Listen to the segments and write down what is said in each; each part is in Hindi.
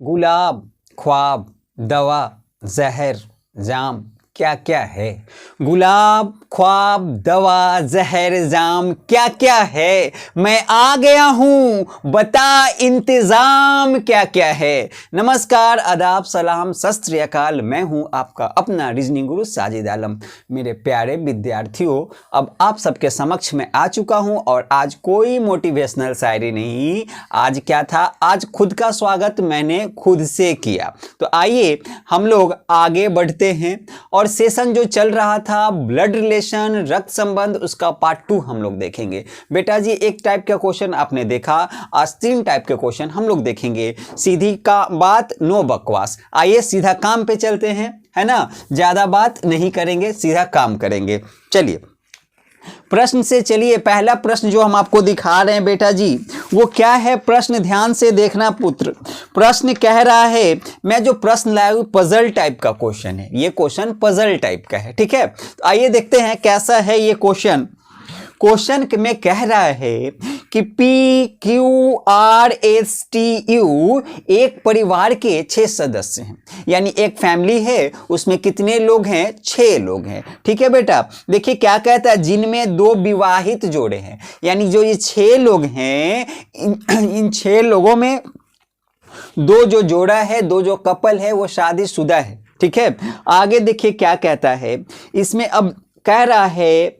गुलाब, ख्वाब, दवा, जहर, जाम क्या क्या है। गुलाब, ख्वाब, दवा, जहर, जाम क्या क्या है। मैं आ गया हूं, बता इंतजाम क्या क्या है। नमस्कार, आदाब, सलाम, सत श्री अकाल। मैं हूं आपका अपना रीजनिंग गुरु साजिद आलम। मेरे प्यारे विद्यार्थियों, अब आप सबके समक्ष में आ चुका हूं और आज कोई मोटिवेशनल शायरी नहीं। आज क्या था, आज खुद का स्वागत मैंने खुद से किया। तो आइए हम लोग आगे बढ़ते हैं और सेशन जो चल रहा था ब्लड रिलेशन, रक्त संबंध, उसका पार्ट 2 हम लोग देखेंगे। बेटा जी, एक टाइप का क्वेश्चन आपने देखा, आज 3 टाइप के क्वेश्चन हम लोग देखेंगे। सीधी का बात, नो बकवास। आइए सीधा काम पे चलते हैं, है ना। ज्यादा बात नहीं करेंगे, सीधा काम करेंगे। चलिए प्रश्न से चलिए। पहला प्रश्न जो हम आपको दिखा रहे हैं बेटा जी, वो क्या है, प्रश्न ध्यान से देखना पुत्र। प्रश्न कह रहा है, मैं जो प्रश्न लाया हूं पजल टाइप का क्वेश्चन है। ये क्वेश्चन पजल टाइप का है, ठीक है। तो आइए देखते हैं कैसा है ये क्वेश्चन। क्वेश्चन में कह रहा है कि PQRSTU एक परिवार के 6 सदस्य हैं, यानी एक फैमिली है, उसमें कितने लोग हैं, 6 लोग हैं, ठीक है बेटा। देखिए क्या कहता है, जिनमें 2 विवाहित जोड़े हैं, यानी जो ये 6 लोग हैं, इन 6 लोगों में 2 जो जोड़ा है, 2 जो कपल है, वो शादीशुदा है, ठीक है। आगे देखिए क्या कहता है इसमें। अब कह रहा है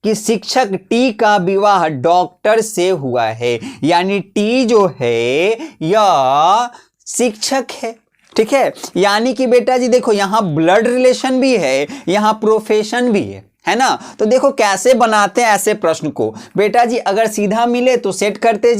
कि शिक्षक टी का विवाह डॉक्टर से हुआ है, यानी टी जो है यह शिक्षक है, ठीक है। यानी कि बेटा जी देखो, यहां ब्लड रिलेशन भी है, यहां प्रोफेशन भी है ना। तो देखो कैसे बनाते हैं ऐसे प्रश्न को। बेटा जी अगर सीधा मिले तो सेट करते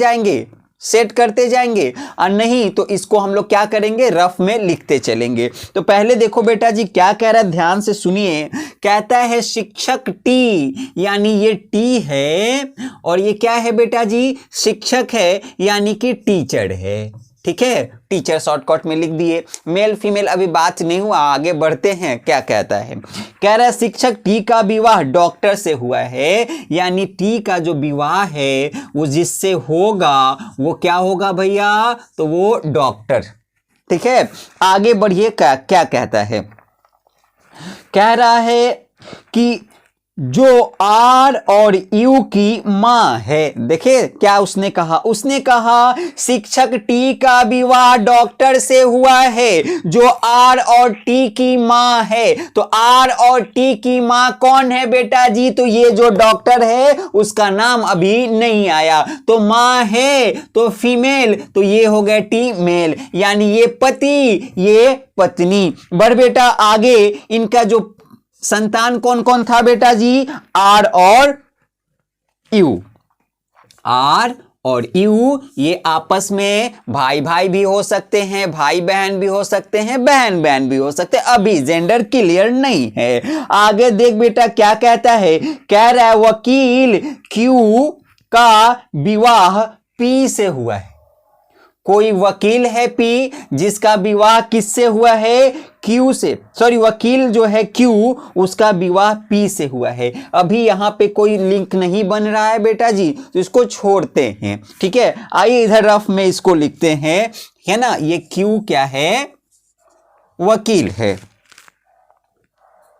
जाएंगे और नहीं तो इसको हम लोग क्या करेंगे, रफ में लिखते चलेंगे। तो पहले देखो बेटा जी क्या कह रहा है, ध्यान से सुनिए। कहता है शिक्षक टी, यानी ये टी है, और ये क्या है बेटा जी, शिक्षक है, यानी कि टीचर है, ठीक है। टीचर शॉर्टकट में लिख दिए। मेल फीमेल अभी बात नहीं हुआ, आगे बढ़ते हैं। क्या कहता है, कह रहा है शिक्षक टी का विवाह डॉक्टर से हुआ है, यानी टी का जो विवाह है वो जिससे होगा वो क्या होगा भैया, तो वो डॉक्टर, ठीक है। आगे बढ़िए, क्या कहता है। कह रहा है कि जो आर और यू की मां है। देखिए क्या उसने कहा, उसने कहा शिक्षक टी का विवाह डॉक्टर से हुआ है, जो आर और टी की मां है। तो आर और टी की मां कौन है बेटा जी, तो ये जो डॉक्टर है उसका नाम अभी नहीं आया। तो मां है तो फीमेल, तो ये हो गया टी मेल, यानी ये पति, ये पत्नी। बढ़ बेटा आगे, इनका जो संतान कौन कौन था बेटा जी, आर और यू। आर और यू ये आपस में भाई भाई भी हो सकते हैं, भाई बहन भी हो सकते हैं, बहन बहन भी हो सकते हैं। अभी जेंडर क्लियर नहीं है। आगे देख बेटा क्या कहता है। कह रहा है वकील क्यू का विवाह पी से हुआ है। कोई वकील है पी, जिसका विवाह किससे हुआ है, क्यू से। सॉरी, वकील जो है क्यू, उसका विवाह पी से हुआ है। अभी यहां पे कोई लिंक नहीं बन रहा है बेटा जी, तो इसको छोड़ते हैं, ठीक है। आइए इधर रफ में इसको लिखते हैं, है ना। ये क्यू क्या है, वकील है।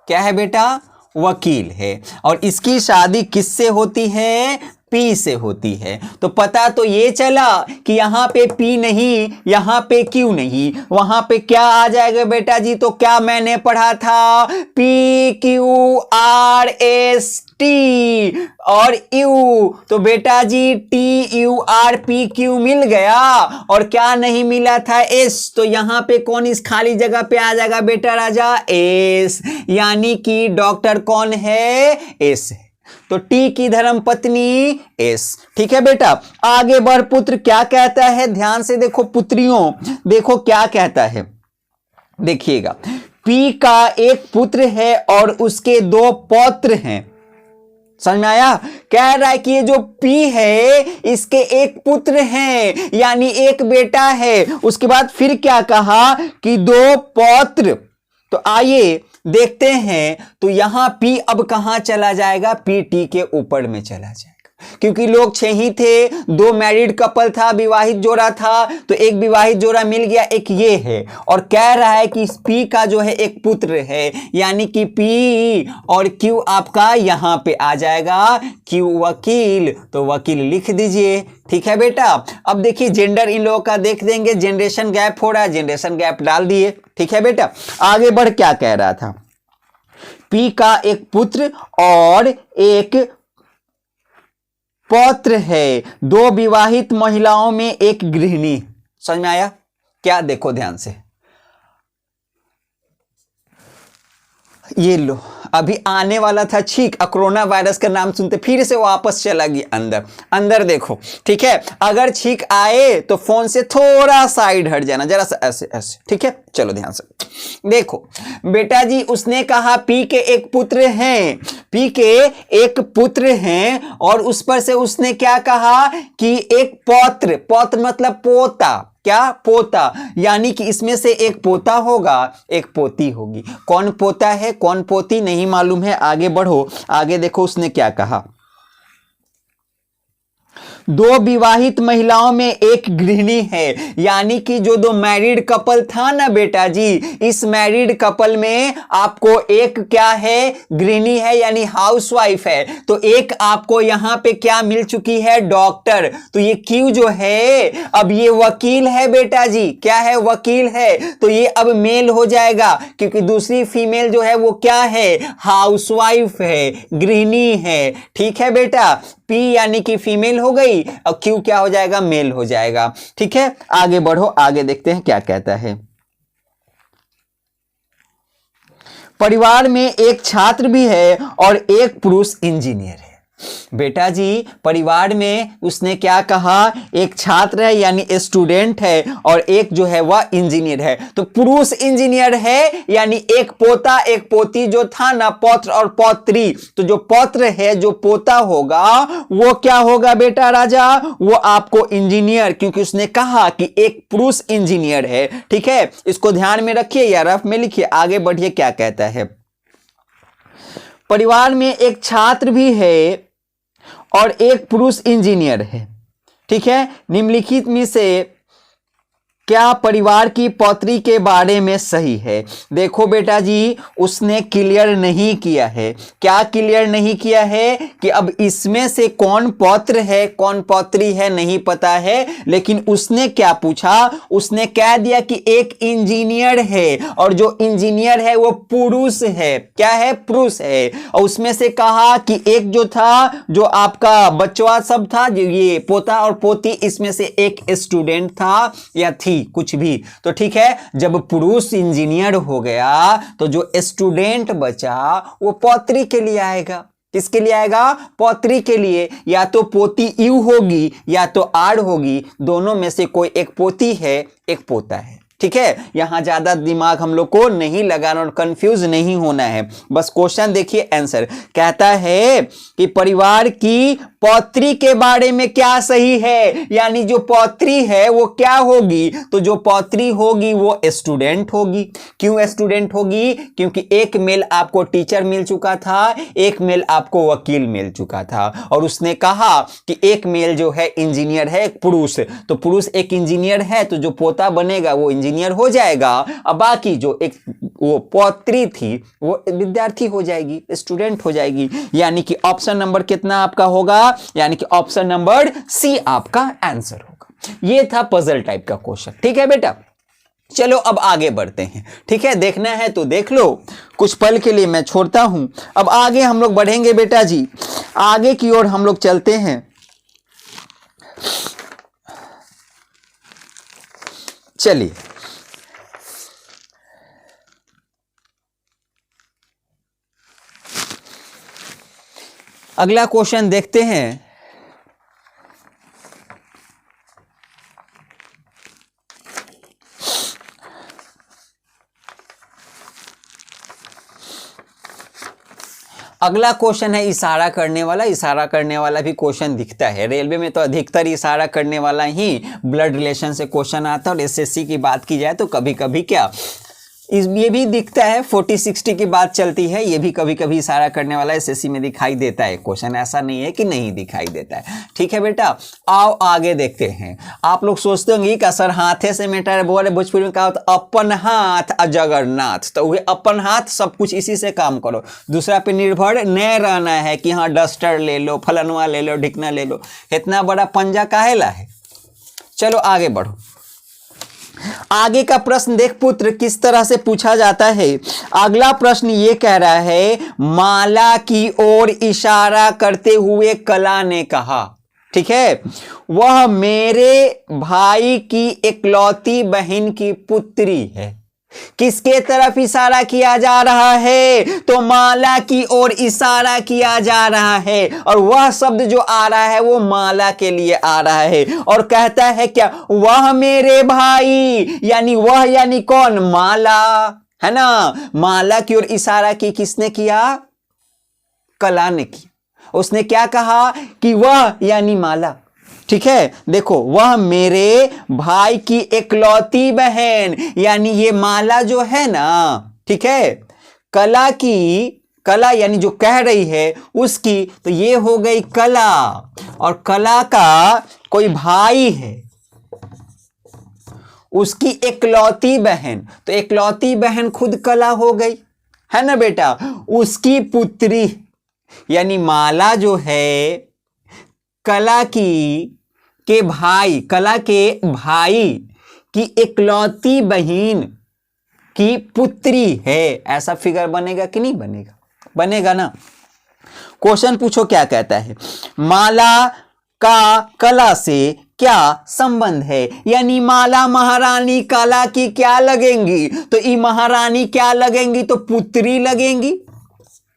क्या है बेटा, वकील है, और इसकी शादी किससे होती है, पी से होती है। तो पता तो ये चला कि यहां पे पी नहीं, यहां पे क्यू नहीं, वहां पे क्या आ जाएगा बेटा जी, तो क्या मैंने पढ़ा था, P Q R S T और यू। तो बेटा जी T U R P Q मिल गया, और क्या नहीं मिला था, एस। तो यहां पे कौन इस खाली जगह पे आ जाएगा बेटा राजा, एस, यानी कि डॉक्टर कौन है, एस है। तो टी की धर्म पत्नी एस, ठीक है बेटा। आगे बढ़ पुत्र, क्या कहता है, ध्यान से देखो पुत्रियों, देखो क्या कहता है, देखिएगा। पी का एक पुत्र है और उसके 2 पौत्र हैं। समझ में आया। कह रहा है कि ये जो पी है इसके एक पुत्र हैं, यानी एक बेटा है। उसके बाद फिर क्या कहा कि 2 पौत्र। तो आइए देखते हैं। तो यहां पी अब कहां चला जाएगा, पी टी के ऊपर में चला जाएगा। क्योंकि लोग 6 ही थे, 2 मैरिड कपल था, विवाहित जोड़ा था, तो एक विवाहित जोड़ा मिल गया, एक ये है। और कह रहा है कि पी का जो है एक पुत्र है, यानी कि पी और क्यू आपका यहां पे आ जाएगा, क्यू वकील, तो वकील लिख दीजिए। ठीक है बेटा। अब देखिए जेंडर इन लोगों का देख देंगे, जनरेशन गैप हो रहा है, जनरेशन गैप डाल दिए। ठीक है बेटा। आगे बढ़ क्या कह रहा था, पी का एक पुत्र और एक पौत्र है, 2 विवाहित महिलाओं में एक गृहिणी। समझ में आया क्या? देखो ध्यान से, ये लो, अभी आने वाला था छींक, कोरोना वायरस का नाम सुनते फिर से वापस चला गया अंदर। अंदर देखो, ठीक है। अगर छींक आए तो फोन से थोड़ा साइड हट जाना, जरा सा ऐसे ऐसे। ठीक है, चलो ध्यान से देखो बेटा जी। उसने कहा पी के एक पुत्र हैं, पी के एक पुत्र हैं, और उस पर से उसने क्या कहा कि एक पौत्र, पौत्र मतलब पोता, क्या? पोता, यानी कि इसमें से एक पोता होगा, एक पोती होगी। कौन पोता है कौन पोती नहीं मालूम है। आगे बढ़ो, आगे देखो उसने क्या कहा, 2 विवाहित महिलाओं में एक गृहिणी है, यानी कि जो 2 मैरिड कपल था ना बेटा जी, इस मैरिड कपल में आपको एक क्या है, गृहिणी है, यानी हाउसवाइफ है। तो एक आपको यहां पे क्या मिल चुकी है, डॉक्टर। तो ये क्यू जो है, अब ये वकील है बेटा जी, क्या है, वकील है। तो ये अब मेल हो जाएगा, क्योंकि दूसरी फीमेल जो है वो क्या है, हाउसवाइफ है, गृहिणी है। ठीक है बेटा। पी यानी कि फीमेल हो गई और क्यू क्या हो जाएगा, मेल हो जाएगा। ठीक है, आगे बढ़ो, आगे देखते हैं क्या कहता है। परिवार में एक छात्र भी है और एक पुरुष इंजीनियर है। बेटा जी परिवार में उसने क्या कहा, एक छात्र है यानी स्टूडेंट है, और एक जो है वह इंजीनियर है। तो पुरुष इंजीनियर है, यानी एक पोता एक पोती जो था ना, पौत्र और पौत्री। तो जो पौत्र है, जो पोता होगा, वो क्या होगा बेटा राजा, वो आपको इंजीनियर, क्योंकि उसने कहा कि एक पुरुष इंजीनियर है। ठीक है, इसको ध्यान में रखिए या रफ में लिखिए। आगे बढ़िए क्या कहता है, परिवार में एक छात्र भी है और एक पुरुष इंजीनियर है। ठीक है, निम्नलिखित में से क्या परिवार की पौत्री के बारे में सही है। देखो बेटा जी उसने क्लियर नहीं किया है। क्या क्लियर नहीं किया है कि अब इसमें से कौन पौत्र है कौन पौत्री है नहीं पता है, लेकिन उसने क्या पूछा, उसने कह दिया कि एक इंजीनियर है, और जो इंजीनियर है वो पुरुष है। क्या है, पुरुष है। और उसमें से कहा कि एक जो था, जो आपका बच्चा सब था, जो ये पोता और पोती, इसमें से एक स्टूडेंट था या थी, कुछ भी। तो ठीक है, जब पुरुष इंजीनियर हो गया तो जो स्टूडेंट बचा वो पौत्री के लिए आएगा। किसके लिए आएगा, पौत्री के लिए। या तो पोती यू होगी या तो आर होगी, दोनों में से कोई एक पोती है एक पोता है। ठीक है, यहां ज्यादा दिमाग हम लोग को नहीं लगाना और कंफ्यूज नहीं होना है, बस क्वेश्चन देखिए आंसर। कहता है कि परिवार की पौत्री के बारे में क्या सही है, यानी जो पौत्री है वो क्या होगी, तो जो पौत्री होगी वो स्टूडेंट होगी। क्यों स्टूडेंट होगी, क्योंकि एक मेल आपको टीचर मिल चुका था, एक मेल आपको वकील मिल चुका था, और उसने कहा कि एक मेल जो है इंजीनियर है, एक पुरुष। तो पुरुष एक इंजीनियर है, तो जो पोता बनेगा वो इंजीनियर हो जाएगा, अब बाकी जो एक वो पौत्री थी वो विद्यार्थी हो जाएगी, स्टूडेंट हो जाएगी। यानी कि ऑप्शन नंबर कितना आपका होगा, यानी कि ऑप्शन नंबर सी आपका आंसर होगा। ये था पजल टाइप का क्वेश्चन। ठीक है बेटा, चलो अब आगे बढ़ते हैं। ठीक है, देखना है तो देख लो, कुछ पल के लिए मैं छोड़ता हूं। अब आगे हम लोग बढ़ेंगे बेटा जी, आगे की ओर हम लोग चलते हैं। चलिए अगला क्वेश्चन देखते हैं। अगला क्वेश्चन है इशारा करने वाला। इशारा करने वाला भी क्वेश्चन दिखता है रेलवे में, तो अधिकतर इशारा करने वाला ही ब्लड रिलेशन से क्वेश्चन आता है। और एसएससी की बात की जाए तो कभी कभी क्या ये भी दिखता है 40-60 की बात चलती है, ये भी कभी कभी इशारा करने वाला एसएससी में दिखाई देता है क्वेश्चन, ऐसा नहीं है कि नहीं दिखाई देता है। ठीक है बेटा, आओ आगे देखते हैं। आप लोग सोचते होंगे कि सर हाथे से मेटर बोले भोजपुरी में कहा होता अपन हाथ अजगरनाथ, तो वही अपन हाथ सब कुछ इसी से काम करो, दूसरा पे निर्भर नहीं रहना है कि हाँ डस्टर ले लो, फलनवा ले लो, ढिकना ले लो, इतना बड़ा पंजा काहेला है। चलो आगे बढ़ो। आगे का प्रश्न देख पुत्र किस तरह से पूछा जाता है। अगला प्रश्न ये कह रहा है, माला की ओर इशारा करते हुए कला ने कहा, ठीक है, वह मेरे भाई की इकलौती बहन की पुत्री है। किसके तरफ इशारा किया जा रहा है? तो माला की ओर इशारा किया जा रहा है, और वह शब्द जो आ रहा है वो माला के लिए आ रहा है, और कहता है क्या, वह मेरे भाई, यानी वह यानी कौन? माला, है ना। माला की ओर इशारा की किसने किया? कला ने किया। उसने क्या कहा कि वह यानी माला, ठीक है। देखो, वह मेरे भाई की इकलौती बहन, यानी ये माला जो है ना, ठीक है, कला की, कला यानी जो कह रही है उसकी, तो ये हो गई कला, और कला का कोई भाई है, उसकी इकलौती बहन, तो इकलौती बहन खुद कला हो गई, है ना बेटा। उसकी पुत्री यानी माला जो है कला के भाई, कला के भाई की इकलौती बहन की पुत्री है। ऐसा फिगर बनेगा कि नहीं बनेगा? बनेगा ना। क्वेश्चन पूछो क्या कहता है, माला का कला से क्या संबंध है, यानी माला महारानी कला की क्या लगेंगी, तो ई महारानी क्या लगेंगी, तो पुत्री लगेंगी।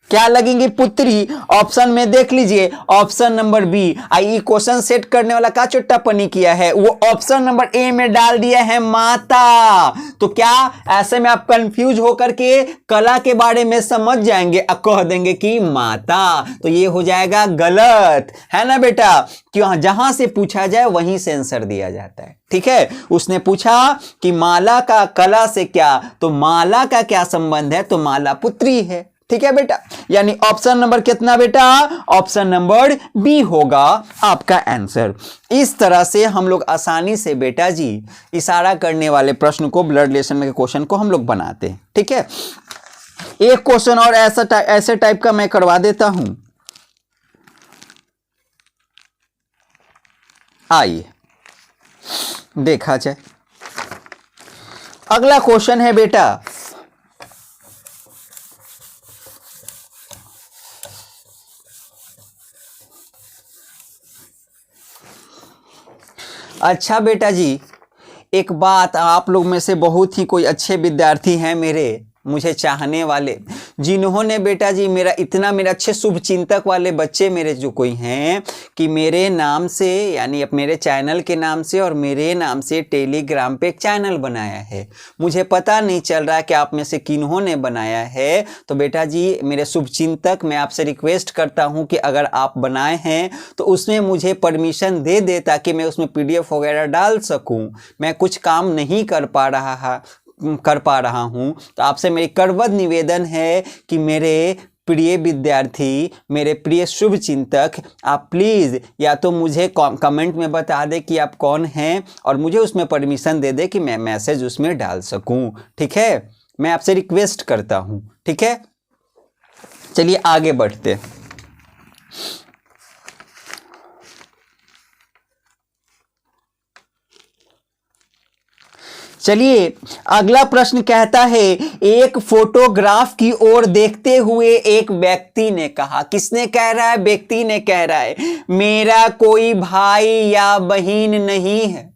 क्या लगेंगी? पुत्री। ऑप्शन में देख लीजिए, ऑप्शन नंबर बी। आई क्वेश्चन सेट करने वाला का चुट्टापनी किया है, वो ऑप्शन नंबर ए में डाल दिया है माता। तो क्या ऐसे में आप कंफ्यूज होकर के कला के बारे में समझ जाएंगे और कह देंगे कि माता, तो ये हो जाएगा गलत, है ना बेटा। क्यों? जहां से पूछा जाए वहीं से आंसर दिया जाता है, ठीक है। उसने पूछा कि माला का कला से क्या, तो माला का क्या संबंध है, तो माला पुत्री है, ठीक है बेटा। यानी ऑप्शन नंबर कितना बेटा? ऑप्शन नंबर बी होगा आपका आंसर। इस तरह से हम लोग आसानी से बेटा जी इशारा करने वाले प्रश्न को, ब्लड रिलेशन के क्वेश्चन को हम लोग बनाते हैं, ठीक है। एक क्वेश्चन और ऐसे टाइप का मैं करवा देता हूं, आइए देखा जाए। अगला क्वेश्चन है बेटा, अच्छा बेटा जी, एक बात, आप लोग में से बहुत ही कोई अच्छे विद्यार्थी हैं मेरे, मुझे चाहने वाले, जिन्होंने बेटा जी मेरा अच्छे शुभ चिंतक वाले बच्चे मेरे जो कोई हैं कि मेरे नाम से, यानी अब मेरे चैनल के नाम से और मेरे नाम से टेलीग्राम पे एक चैनल बनाया है। मुझे पता नहीं चल रहा कि आप में से किन्होंने बनाया है। तो बेटा जी मेरे शुभ चिंतक, मैं आपसे रिक्वेस्ट करता हूं कि अगर आप बनाए हैं तो उसमें मुझे परमिशन दे दे, ताकि मैं उसमें PDF वगैरह डाल सकूं। मैं कुछ काम नहीं कर पा रहा हूं, तो आपसे मेरी करबद्ध निवेदन है कि मेरे प्रिय विद्यार्थी, मेरे प्रिय शुभ चिंतक, आप प्लीज़ या तो मुझे कमेंट में बता दें कि आप कौन हैं, और मुझे उसमें परमिशन दे दें कि मैं मैसेज उसमें डाल सकूं, ठीक है। मैं आपसे रिक्वेस्ट करता हूं, ठीक है। चलिए आगे बढ़ते हैं। चलिए अगला प्रश्न कहता है, एक फोटोग्राफ की ओर देखते हुए एक व्यक्ति ने कहा। किसने कह रहा है? व्यक्ति ने कह रहा है, मेरा कोई भाई या बहन नहीं है।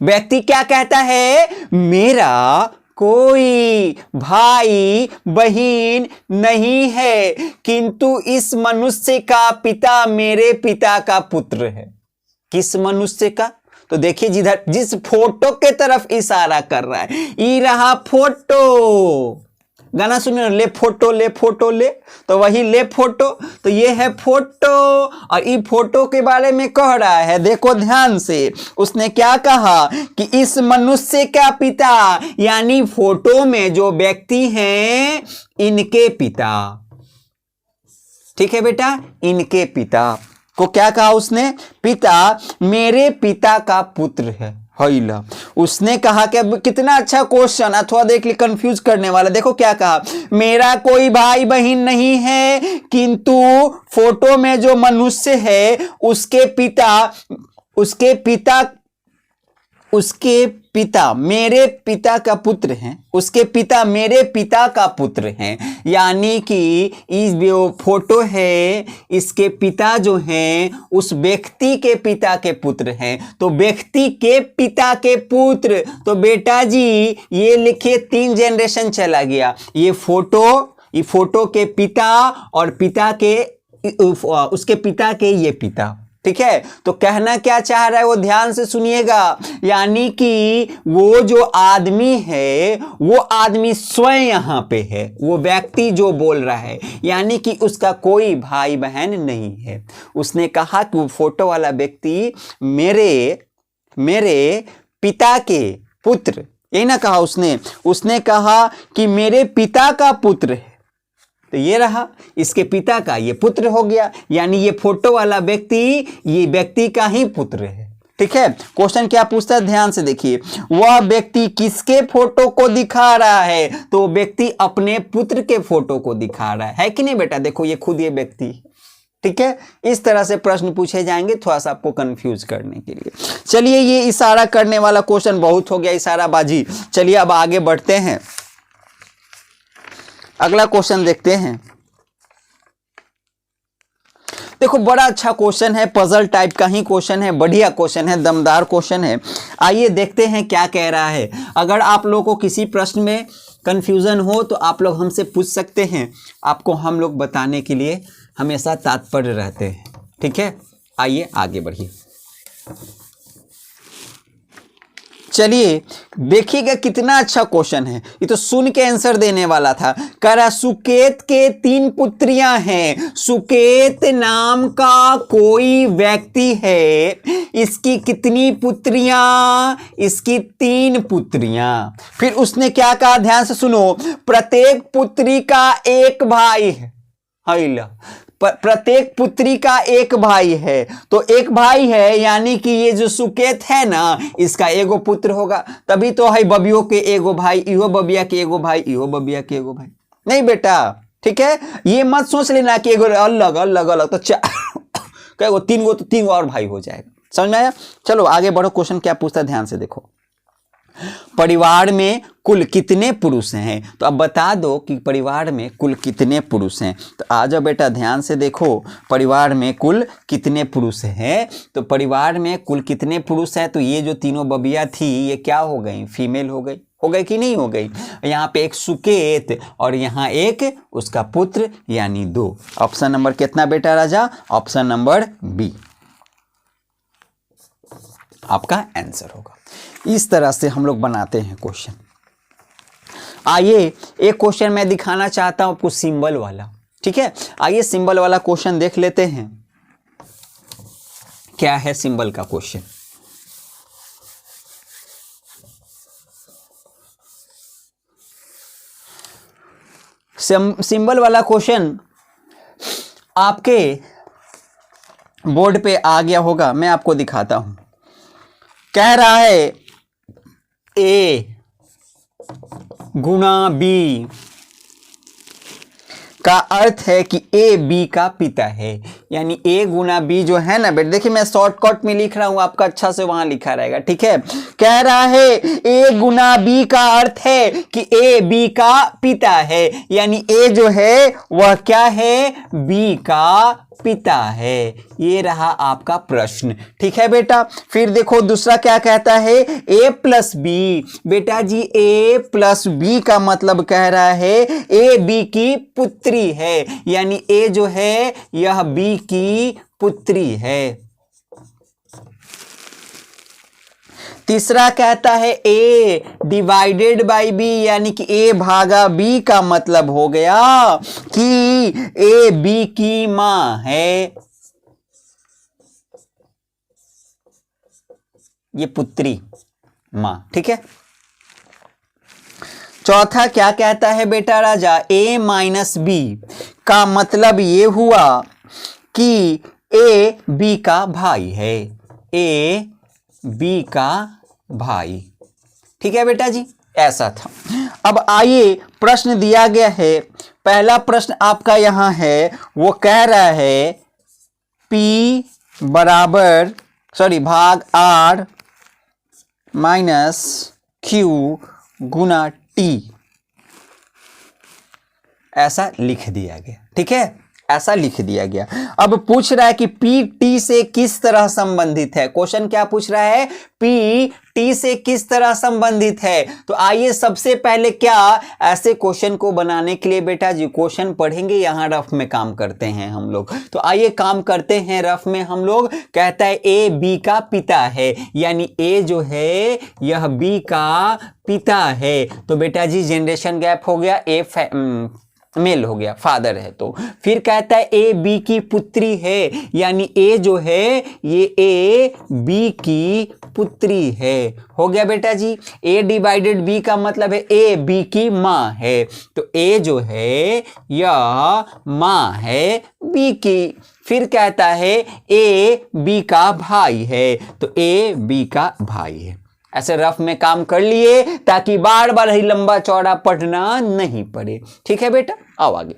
व्यक्ति क्या कहता है? मेरा कोई भाई बहन नहीं है, किंतु इस मनुष्य का पिता मेरे पिता का पुत्र है। किस मनुष्य का? तो देखिए जिधर जिस फोटो के तरफ इशारा कर रहा है, ये रहा फोटो, गाना सुनिए, ले फोटो ले फोटो ले, तो वही ले फोटो, तो ये है फोटो। और ये फोटो के बारे में कह रहा है, देखो ध्यान से, उसने क्या कहा कि इस मनुष्य का पिता, यानी फोटो में जो व्यक्ति हैं इनके पिता, ठीक है बेटा, इनके पिता को क्या कहा उसने, पिता मेरे पिता का पुत्र है। हईला, उसने कहा कि कितना अच्छा क्वेश्चन, अथवा देख ली कंफ्यूज करने वाला। देखो क्या कहा, मेरा कोई भाई बहन नहीं है, किंतु फोटो में जो मनुष्य है उसके पिता मेरे पिता का पुत्र हैं, उसके पिता मेरे पिता का पुत्र हैं। यानी कि इस जो फोटो है इसके पिता जो हैं उस व्यक्ति के पिता के पुत्र हैं, तो व्यक्ति के पिता के पुत्र, तो बेटा जी ये लिखिए 3 जनरेशन चला गया, ये फोटो के पिता और पिता के उसके पिता के ये पिता, ठीक है। तो कहना क्या चाह रहा है वो ध्यान से सुनिएगा, यानी कि वो जो आदमी है वो आदमी स्वयं यहां पे है, वो व्यक्ति जो बोल रहा है, यानी कि उसका कोई भाई बहन नहीं है। उसने कहा कि वो फोटो वाला व्यक्ति मेरे पिता के पुत्र, यही ना कहा उसने कहा कि मेरे पिता का पुत्र है, तो ये रहा इसके पिता का ये पुत्र हो गया, यानी ये फोटो वाला व्यक्ति ये व्यक्ति का ही पुत्र है, ठीक है। क्वेश्चन क्या पूछता है ध्यान से देखिए, वह व्यक्ति किसके फोटो को दिखा रहा है, तो व्यक्ति अपने पुत्र के फोटो को दिखा रहा है कि नहीं बेटा। देखो ये खुद ये व्यक्ति, ठीक है। इस तरह से प्रश्न पूछे जाएंगे थोड़ा सा आपको कंफ्यूज करने के लिए। चलिए ये इशारा करने वाला क्वेश्चन बहुत हो गया, इशाराबाजी। चलिए अब आगे बढ़ते हैं, अगला क्वेश्चन देखते हैं। देखो बड़ा अच्छा क्वेश्चन है, पजल टाइप का ही क्वेश्चन है, बढ़िया क्वेश्चन है, दमदार क्वेश्चन है। आइए देखते हैं क्या कह रहा है। अगर आप लोगों को किसी प्रश्न में कंफ्यूजन हो तो आप लोग हमसे पूछ सकते हैं, आपको हम लोग बताने के लिए हमेशा तत्पर रहते हैं, ठीक है। आइए आगे बढ़िए। चलिए देखिएगा कितना अच्छा क्वेश्चन है, ये तो सुन के आंसर देने वाला था। कह रहा सुकेत के 3 पुत्रियां हैं, सुकेत नाम का कोई व्यक्ति है, इसकी कितनी पुत्रियां, इसकी 3 पुत्रियां। फिर उसने क्या कहा ध्यान से सुनो, प्रत्येक पुत्री का एक भाई है। हाइला, प्रत्येक पुत्री का एक भाई है, तो एक भाई है यानी कि ये जो सुकेत है ना इसका एगो पुत्र होगा, तभी तो है बबियों के एगो भाई, इहो बबिया के एगो भाई, इहो बबिया के एगो भाई। नहीं बेटा, ठीक है, ये मत सोच लेना कि एगो अलग अलग अलग तो कहो 3 गो, तो 3 गो और भाई हो जाएगा। समझ में आया। चलो आगे बढ़ो, क्वेश्चन क्या पूछता है ध्यान से देखो, परिवार में कुल कितने पुरुष हैं। तो अब बता दो कि परिवार में कुल कितने पुरुष हैं। तो आ जाओ बेटा ध्यान से देखो, परिवार में कुल कितने पुरुष हैं। तो परिवार में कुल कितने पुरुष हैं, तो ये जो तीनों बबिया थी ये क्या हो गई, फीमेल हो गई कि नहीं हो गई। यहाँ पे एक सुकेत और यहाँ एक उसका पुत्र यानी 2। ऑप्शन नंबर कितना बेटा राजा, ऑप्शन नंबर बी आपका आंसर होगा। इस तरह से हम लोग बनाते हैं क्वेश्चन। आइए एक क्वेश्चन मैं दिखाना चाहता हूं आपको सिंबल वाला, ठीक है। आइए सिंबल वाला क्वेश्चन देख लेते हैं, क्या है सिंबल का क्वेश्चन। सिंबल वाला क्वेश्चन आपके बोर्ड पे आ गया होगा, मैं आपको दिखाता हूं। कह रहा है ए गुणा बी का अर्थ है कि ए बी का पिता है, यानी ए गुना बी जो है ना बेटा, देखिए मैं शॉर्टकट में लिख रहा हूं, आपका अच्छा से वहां लिखा रहेगा, ठीक है। कह रहा है ए गुना बी का अर्थ है कि ए बी का पिता है, यानी ए जो है वह क्या है, बी का पिता है। ये रहा आपका प्रश्न, ठीक है बेटा। फिर देखो दूसरा क्या कहता है, a प्लस बी। बेटा जी a प्लस बी का मतलब कह रहा है ए बी की पुत्री है, यानी a जो है यह b की पुत्री है। तीसरा कहता है A डिवाइडेड बाई B, यानी कि A भागा B का मतलब हो गया कि A B की मां है, ये पुत्री मां, ठीक है। चौथा क्या कहता है बेटा राजा, A माइनस B का मतलब ये हुआ कि A B का भाई है, A B का भाई, ठीक है बेटा जी, ऐसा था। अब आइए प्रश्न दिया गया है, पहला प्रश्न आपका यहां है, वो कह रहा है P बराबर भाग R माइनस Q गुना T, ऐसा लिख दिया गया, ठीक है, ऐसा लिख दिया गया। अब पूछ रहा है कि P T से किस तरह संबंधित है, क्वेश्चन क्या पूछ रहा है, P T से किस तरह संबंधित है। तो आइए सबसे पहले क्या ऐसे क्वेश्चन को बनाने के लिए बेटा जी क्वेश्चन पढ़ेंगे, यहां रफ में काम करते हैं हम लोग। तो आइए काम करते हैं रफ में हम लोग। कहता है A B का पिता है, यानी A जो है यह B का पिता है। तो बेटा जी जनरेशन गैप हो गया, A मेल हो गया, फादर है। तो फिर कहता है A B की पुत्री है, यानी A जो है ये A B की पुत्री है, हो गया बेटा जी। A डिवाइडेड B का मतलब है A B की मां है, तो A जो है यह मां है B की। फिर कहता है A B का भाई है, तो A B का भाई है। ऐसे रफ में काम कर लिए ताकि बार बार ही लंबा चौड़ा पढ़ना नहीं पड़े, ठीक है बेटा। आओ आगे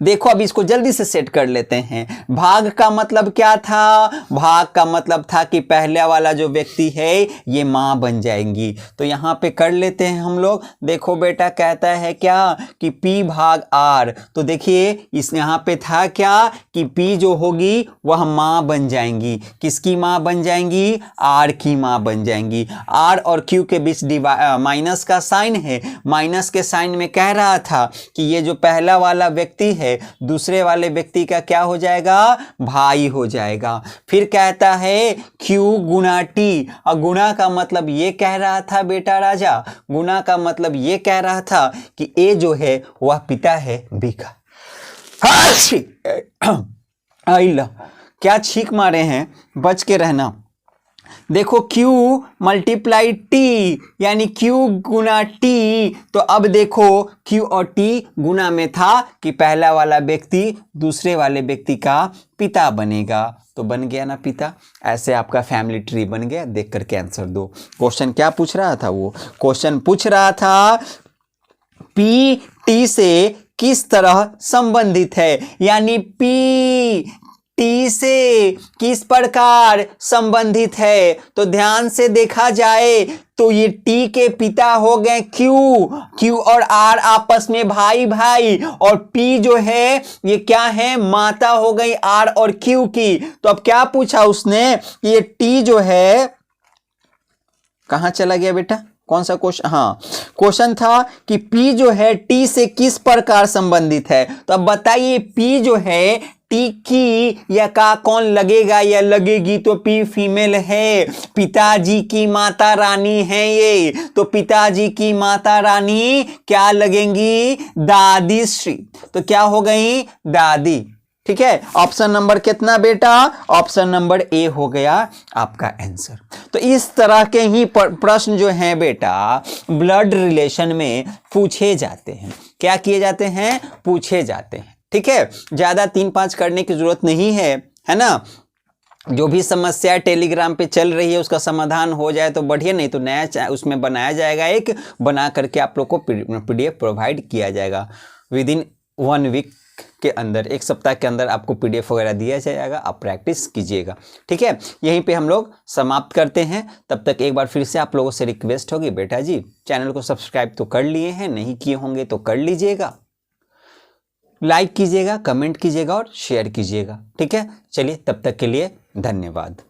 देखो, अब इसको जल्दी से सेट कर लेते हैं। भाग का मतलब क्या था, भाग का मतलब था कि पहले वाला जो व्यक्ति है ये मां बन जाएंगी। तो यहां पे कर लेते हैं हम लोग। देखो बेटा कहता है क्या कि P भाग R, तो देखिए इस यहां पे था क्या कि P जो होगी वह मां बन जाएंगी। किसकी मां बन जाएंगी, R की मां बन जाएंगी। R और Q के बीच माइनस का साइन है, माइनस के साइन में कह रहा था कि ये जो पहला वाला व्यक्ति है दूसरे वाले व्यक्ति का क्या हो जाएगा, भाई हो जाएगा। फिर कहता है Q गुना T, और गुना का मतलब ये कह रहा था बेटा राजा, गुना का मतलब ये कह रहा था कि A जो है वह पिता है B का। आइला क्या छींक मारे हैं, बच के रहना। देखो Q मल्टीप्लाई T, यानी Q गुना T। तो अब देखो Q और T गुना में था कि पहला वाला व्यक्ति दूसरे वाले व्यक्ति का पिता बनेगा, तो बन गया ना पिता। ऐसे आपका फैमिली ट्री बन गया। देख करके आंसर दो। क्वेश्चन क्या पूछ रहा था, वो क्वेश्चन पूछ रहा था P T से किस तरह संबंधित है, यानी P T से किस प्रकार संबंधित है। तो ध्यान से देखा जाए तो ये T के पिता हो गए Q और R आपस में भाई भाई, और P जो है ये क्या है, माता हो गई R और Q की। तो अब क्या पूछा उसने, ये T जो है कहां चला गया बेटा, कौन सा क्वेश्चन, हाँ क्वेश्चन था कि P जो है T से किस प्रकार संबंधित है। तो अब बताइए P जो है T की या का कौन लगेगा या लगेगी, तो P फीमेल है, पिताजी की माता रानी है ये, तो पिताजी की माता रानी क्या लगेंगी, दादी श्री। तो क्या हो गई, दादी, ठीक है। ऑप्शन नंबर कितना बेटा, ऑप्शन नंबर ए हो गया आपका आंसर। तो इस तरह के ही प्रश्न जो हैं बेटा ब्लड रिलेशन में पूछे जाते हैं। क्या किए जाते हैं, पूछे जाते हैं, ठीक है। ज्यादा 3-5 करने की जरूरत नहीं है ना। जो भी समस्या टेलीग्राम पे चल रही है उसका समाधान हो जाए तो बढ़िया, नहीं तो नया उसमें बनाया जाएगा, एक बना करके आप लोग को PDF प्रोवाइड किया जाएगा। विद इन 1 वीक के अंदर, 1 सप्ताह के अंदर आपको PDF वगैरह दिया जाएगा, आप प्रैक्टिस कीजिएगा, ठीक है। यहीं पे हम लोग समाप्त करते हैं। तब तक एक बार फिर से आप लोगों से रिक्वेस्ट होगी, बेटा जी चैनल को सब्सक्राइब तो कर लिए हैं, नहीं किए होंगे तो कर लीजिएगा, लाइक कीजिएगा, कमेंट कीजिएगा और शेयर कीजिएगा, ठीक है। चलिए तब तक के लिए धन्यवाद।